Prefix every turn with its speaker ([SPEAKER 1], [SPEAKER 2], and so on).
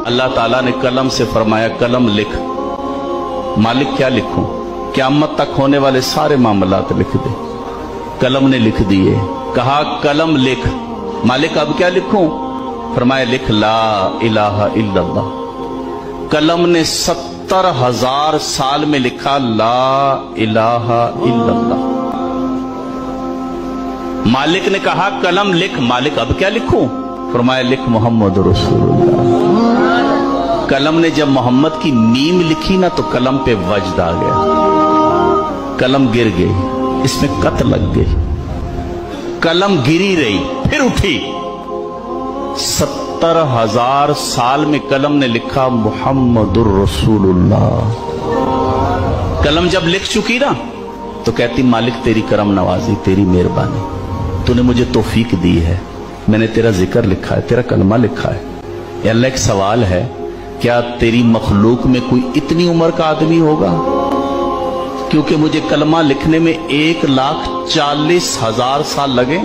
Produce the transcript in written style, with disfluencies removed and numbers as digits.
[SPEAKER 1] अल्लाह ताला ने कलम से फरमाया कलम लिख। मालिक क्या लिखूं? क़यामत तक होने वाले सारे मामलात लिख दे। कलम ने लिख दिए। कहा कलम लिख। मालिक अब क्या लिखूं? फरमाया लिख ला इलाहा इल्लल्लाह। कलम ने 70,000 साल में लिखा ला इलाहा इल्लल्लाह। मालिक ने कहा कलम लिख। मालिक अब क्या लिखूं? फरमाया लिख मोहम्मद रसूलुल्लाह। कलम ने जब मोहम्मद की मीम लिखी ना तो कलम पे वज्द आ गया। कलम गिर गई, इसमें कत लग गई। कलम गिरी रही, फिर उठी। 70,000 साल में कलम ने लिखा मुहम्मदुर रसूलुल्लाह। कलम जब लिख चुकी ना तो कहती मालिक तेरी करम नवाजी, तेरी मेहरबानी, तूने मुझे तौफीक दी है, मैंने तेरा जिक्र लिखा है, तेरा कलमा लिखा है। या अल्लाह एक सवाल है, क्या तेरी मखलूक में कोई इतनी उम्र का आदमी होगा? क्योंकि मुझे कलमा लिखने में 1,40,000 साल लगे।